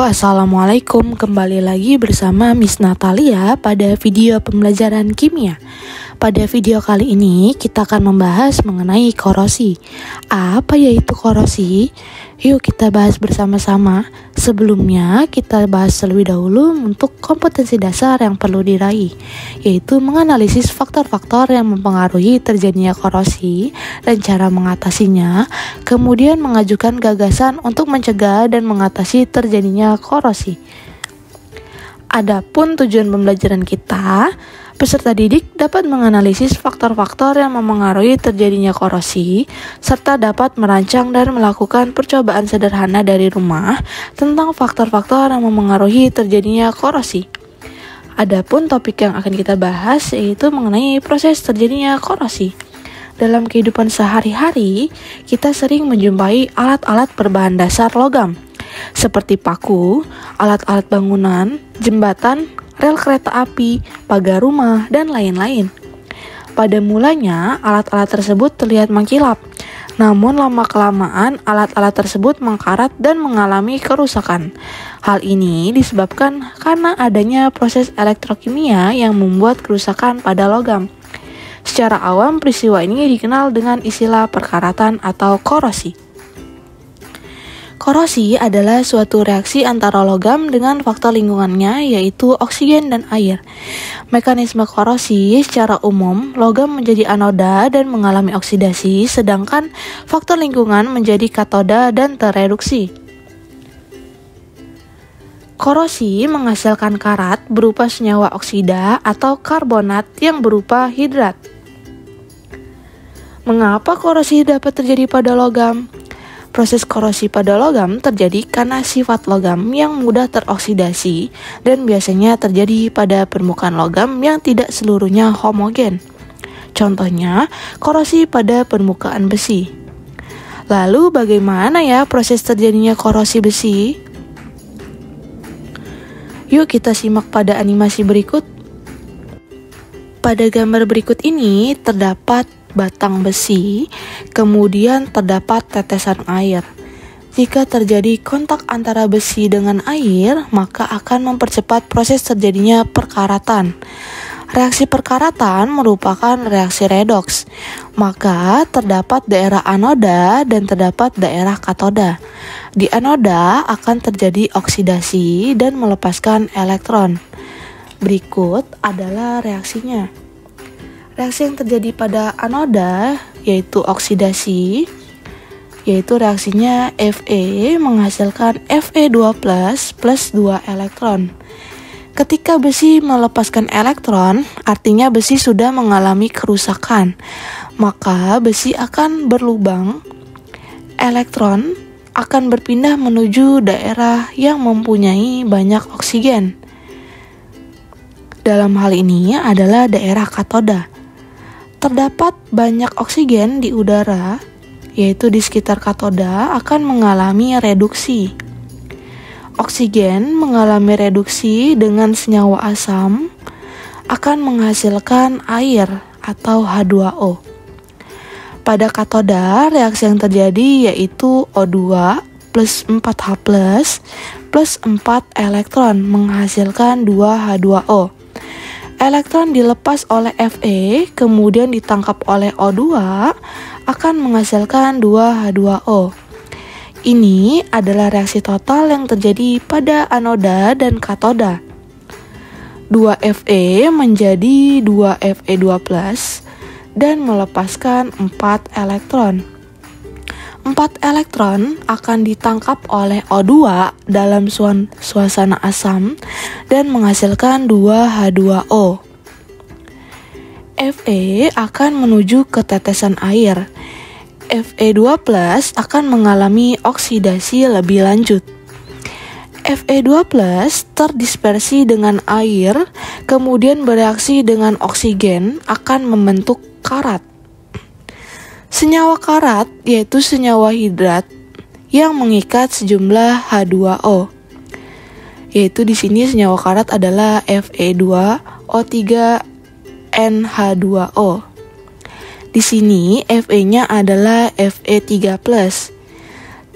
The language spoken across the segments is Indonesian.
Assalamualaikum, kembali lagi bersama Miss Natalia pada video pembelajaran kimia. Pada video kali ini kita akan membahas mengenai korosi. Apa yaitu korosi? Yuk kita bahas bersama-sama. Sebelumnya kita bahas terlebih dahulu untuk kompetensi dasar yang perlu diraih, yaitu menganalisis faktor-faktor yang mempengaruhi terjadinya korosi dan cara mengatasinya, kemudian mengajukan gagasan untuk mencegah dan mengatasi terjadinya korosi. Adapun tujuan pembelajaran kita, peserta didik dapat menganalisis faktor-faktor yang mempengaruhi terjadinya korosi, serta dapat merancang dan melakukan percobaan sederhana dari rumah tentang faktor-faktor yang mempengaruhi terjadinya korosi. Adapun topik yang akan kita bahas yaitu mengenai proses terjadinya korosi. Dalam kehidupan sehari-hari, kita sering menjumpai alat-alat berbahan dasar logam, seperti paku, alat-alat bangunan, jembatan, rel kereta api, pagar rumah, dan lain-lain. Pada mulanya, alat-alat tersebut terlihat mengkilap, namun lama-kelamaan alat-alat tersebut mengkarat dan mengalami kerusakan. Hal ini disebabkan karena adanya proses elektrokimia yang membuat kerusakan pada logam. Secara awam, peristiwa ini dikenal dengan istilah perkaratan atau korosi. Korosi adalah suatu reaksi antara logam dengan faktor lingkungannya, yaitu oksigen dan air. Mekanisme korosi secara umum, logam menjadi anoda dan mengalami oksidasi, sedangkan faktor lingkungan menjadi katoda dan tereduksi. Korosi menghasilkan karat berupa senyawa oksida atau karbonat yang berupa hidrat. Mengapa korosi dapat terjadi pada logam? Proses korosi pada logam terjadi karena sifat logam yang mudah teroksidasi dan biasanya terjadi pada permukaan logam yang tidak seluruhnya homogen. Contohnya, korosi pada permukaan besi. Lalu bagaimana ya proses terjadinya korosi besi? Yuk kita simak pada animasi berikut. Pada gambar berikut ini terdapat batang besi, kemudian terdapat tetesan air. Jika terjadi kontak antara besi dengan air, maka akan mempercepat proses terjadinya perkaratan. Reaksi perkaratan merupakan reaksi redoks, maka terdapat daerah anoda dan terdapat daerah katoda. Di anoda akan terjadi oksidasi dan melepaskan elektron. Berikut adalah reaksinya. Reaksi yang terjadi pada anoda yaitu oksidasi, yaitu reaksinya Fe menghasilkan Fe2+ plus 2 elektron. Ketika besi melepaskan elektron, artinya besi sudah mengalami kerusakan, maka besi akan berlubang, elektron akan berpindah menuju daerah yang mempunyai banyak oksigen. Dalam hal ini adalah daerah katoda. Terdapat banyak oksigen di udara, yaitu di sekitar katoda akan mengalami reduksi. Oksigen mengalami reduksi dengan senyawa asam akan menghasilkan air atau H2O. Pada katoda, reaksi yang terjadi yaitu O2 plus 4H plus 4 elektron menghasilkan 2 H2O. Elektron dilepas oleh Fe, kemudian ditangkap oleh O2, akan menghasilkan 2 H2O. Ini adalah reaksi total yang terjadi pada anoda dan katoda. 2 Fe menjadi 2 Fe2+, dan melepaskan 4 elektron. 4 elektron akan ditangkap oleh O2 dalam suasana asam dan menghasilkan 2 H2O. Fe akan menuju ke tetesan air. Fe2+ akan mengalami oksidasi lebih lanjut. Fe2+ terdispersi dengan air, kemudian bereaksi dengan oksigen akan membentuk karat. Senyawa karat yaitu senyawa hidrat yang mengikat sejumlah H2O. Yaitu di sini senyawa karat adalah Fe2O3NH2O. Di sini Fe-nya adalah Fe3+.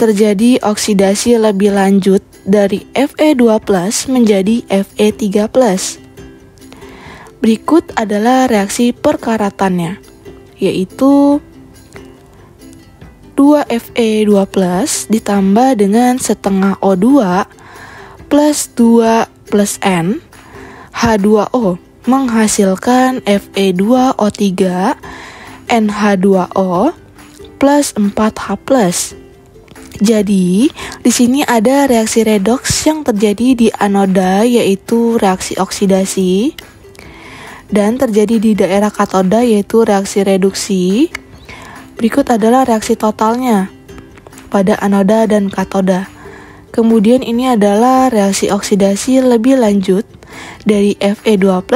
Terjadi oksidasi lebih lanjut dari Fe2+ menjadi Fe3+. Berikut adalah reaksi perkaratannya, yaitu 2Fe2+ ditambah dengan setengah O2 plus 2 plus N H2O menghasilkan Fe2O3 NH2O plus 4H+. Jadi, di sini ada reaksi redoks yang terjadi di anoda, yaitu reaksi oksidasi, dan terjadi di daerah katoda, yaitu reaksi reduksi. Berikut adalah reaksi totalnya pada anoda dan katoda. Kemudian ini adalah reaksi oksidasi lebih lanjut dari Fe2+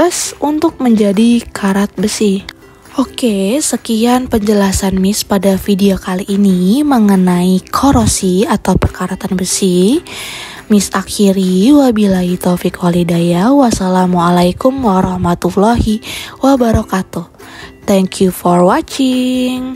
untuk menjadi karat besi. Oke, sekian penjelasan Miss pada video kali ini mengenai korosi atau perkaratan besi. Miss akhiri, wabillahi taufiq walhidayah. Wassalamualaikum warahmatullahi wabarakatuh. Thank you for watching.